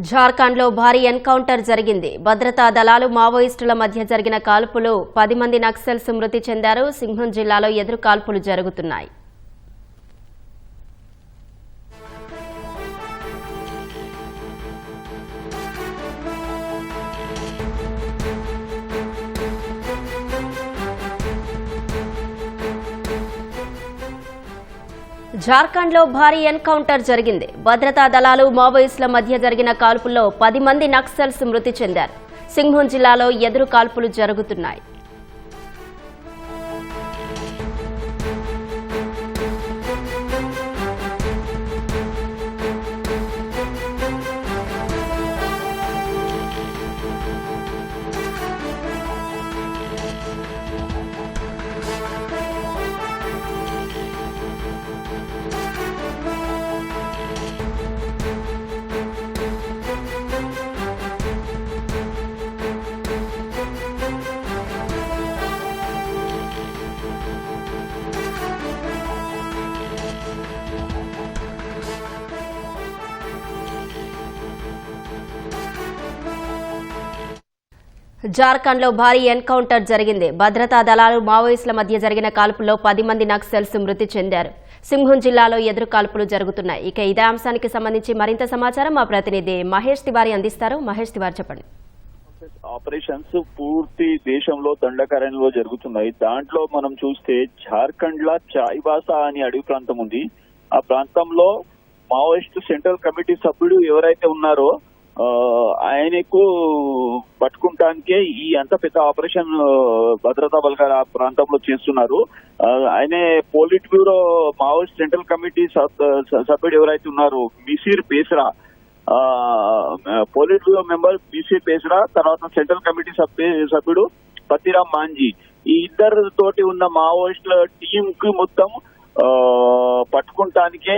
జార్ఖండ్ లో భారీ ఎన్కౌంటర్ జరిగింది. భద్రతా దళాలు మావోయిస్టుల మధ్య జరిగిన కాల్పులో 10 మంది నక్సల్స్ మృతి చెందారు. సింహం జిల్లాలో ఎదురు కాల్పులు జరుగుతున్నాయి. జార్ఖండ్ లో భారీ ఎన్కౌంటర్ జరిగింది. భద్రతా దళాలు మావోయిస్టుల మధ్య జరిగిన కాల్పుల్లో 10 మంది నక్సల్స్ మృతి చెందారు. సింహం జిల్లాలో ఎదురు కాల్పులు జరుగుతున్నాయి. జార్ఖండ్ లో భారీ ఎన్కౌంటర్ జరిగింది. భద్రతా దళాలు మావోయిస్టుల మధ్య జరిగిన కాల్పుల్లో 10 మంది నక్సల్స్ మృతి చెందారు. సింహం జిల్లాలో ఎదురు కాల్పులు జరుగుతున్నాయి. ఇక ఇదే అంశానికి సంబంధించి మరింత సమాచారం మా ప్రతినిధి మహేష్ తివారీ అందిస్తారు. మహేష్ తివారీ చెప్పండి. ఆపరేషన్స్ పూర్తి దేశంలో దండకారణ్యంలో జరుగుతున్నాయి. దాంట్లో మనం చూస్తే జార్ఖండ్ లా చాయిబాసా అని అడవి ప్రాంతం ఉంది. ఆ ప్రాంతంలో మావోయిస్ట్ సెంట్రల్ కమిటీ సభ్యుడు ఎవరైతే ఉన్నారో ఆయనకు పట్టుకుంటానికే ఈ అంత పెద్ద ఆపరేషన్ భద్రతా బలగాల ఆ ప్రాంతంలో చేస్తున్నారు. ఆయనే politburo Maoist central committee సభ్యుడు ఎవరైతే ఉన్నారో Misir Besra, politburo member Misir Besra, తర్వాత సెంట్రల్ కమిటీ సభ్యుడు పతిరామ్ మాంజీ, ఈ ఇద్దరు తోటి ఉన్న మావోయిస్టుల టీం కు మొత్తం పట్టుకుంటానికే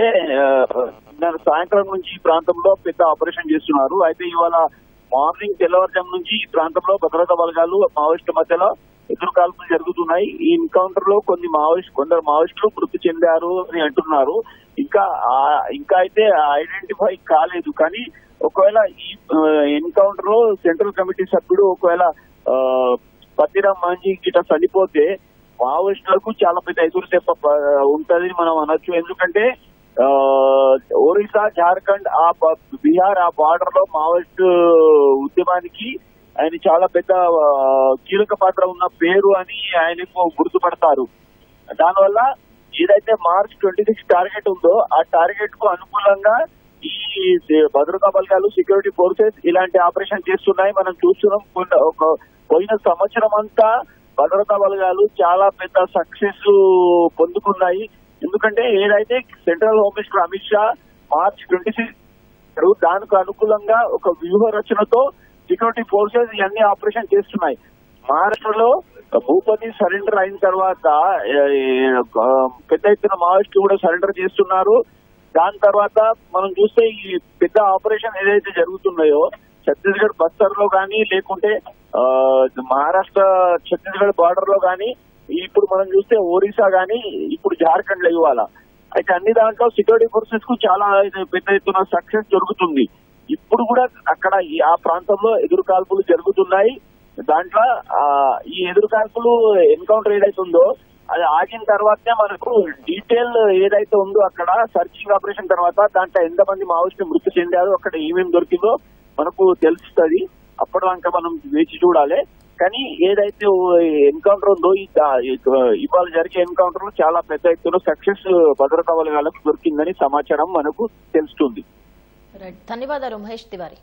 సాయంత్రం నుంచి ఈ ప్రాంతంలో పెద్ద ఆపరేషన్ చేస్తున్నారు. అయితే ఇవాళ మార్నింగ్ తెల్లవారుజాము నుంచి ఈ ప్రాంతంలో భద్రతా బలగాలు మావోయిస్టుల మధ్యలో ఎదురు కాల్పులు జరుగుతున్నాయి. ఈ ఎన్కౌంటర్ లో కొందరు మావోయిస్టులు మృతి చెందారు అని అంటున్నారు. ఇంకా అయితే ఐడెంటిఫై కాలేదు. కానీ ఒకవేళ ఈ ఎన్కౌంటర్ లో సెంట్రల్ కమిటీ సభ్యుడు ఒకవేళ పతిరామ్ మాంజీ గిట్ట చనిపోతే మావోయిస్టులకు చాలా పెద్ద ఎదురు దెబ్బ ఉంటది మనం అనొచ్చు. ఎందుకంటే ఒరిస్సా, జార్ఖండ్, బీహార్ ఆ బార్డర్ లో మావోయిస్ట్ ఉద్యమానికి ఆయన చాలా పెద్ద కీలక పాత్ర ఉన్న పేరు అని ఆయనకు గుర్తుపడతారు. దానివల్ల ఏదైతే March 26 టార్గెట్ ఉందో ఆ టార్గెట్ కు అనుకూలంగా ఈ భద్రతా బలగాలు, సెక్యూరిటీ ఫోర్సెస్ ఇలాంటి ఆపరేషన్ చేస్తున్నాయి. మనం చూస్తున్నాం. పోయిన సంవత్సరం అంతా భద్రతా బలగాలు చాలా పెద్ద సక్సెస్ పొందుకున్నాయి. ఎందుకంటే ఏదైతే central home minister Amit Shah March 26 దానికి అనుకూలంగా ఒక వ్యూహ రచనతో సెక్యూరిటీ ఫోర్సెస్ ఇవన్నీ ఆపరేషన్ చేస్తున్నాయి. మహారాష్ట్రలో భూపతి సరెండర్ అయిన తర్వాత పెద్ద ఎత్తున మావోయిస్టులు కూడా సరెండర్ చేస్తున్నారు. దాని తర్వాత మనం చూస్తే ఈ పెద్ద ఆపరేషన్ ఏదైతే జరుగుతున్నాయో ఛత్తీస్గఢ్ బస్తర్ లో కానీ, లేకుంటే మహారాష్ట్ర ఛత్తీస్గఢ్ బార్డర్ లో కానీ, ఇప్పుడు మనం చూస్తే ఒరిస్సా కానీ, ఇప్పుడు జార్ఖండ్ లో ఇవ్వాల. అయితే అన్ని దాంట్లో సెక్యూరిటీ ఫోర్సెస్ కు చాలా పెద్ద ఎత్తున సక్సెస్ జరుగుతుంది. ఇప్పుడు కూడా అక్కడ ఆ ప్రాంతంలో ఎదురు కాల్పులు జరుగుతున్నాయి. దాంట్లో ఈ ఎదురు కాల్పులు ఎన్కౌంటర్ ఏదైతే ఉందో అది ఆగిన తర్వాతనే మనకు డీటెయిల్ ఏదైతే ఉందో అక్కడ సర్చింగ్ ఆపరేషన్ తర్వాత దాంట్లో ఎంతమంది మావోయిస్టులు మృతి చెందారు, అక్కడ ఏమేమి దొరికిందో మనకు తెలుస్తుంది. అప్పటిదాకా మనం వేచి చూడాలి. కానీ ఏదైతే ఎన్కౌంటర్ ఉందో ఇవాళ జరిగే ఎన్కౌంటర్ లో చాలా పెద్ద ఎత్తున సక్సెస్ భద్రతా బలగాలకు దొరికిందని సమాచారం మనకు తెలుస్తుంది. ధన్యవాదాలు మహేష్ తివారీ.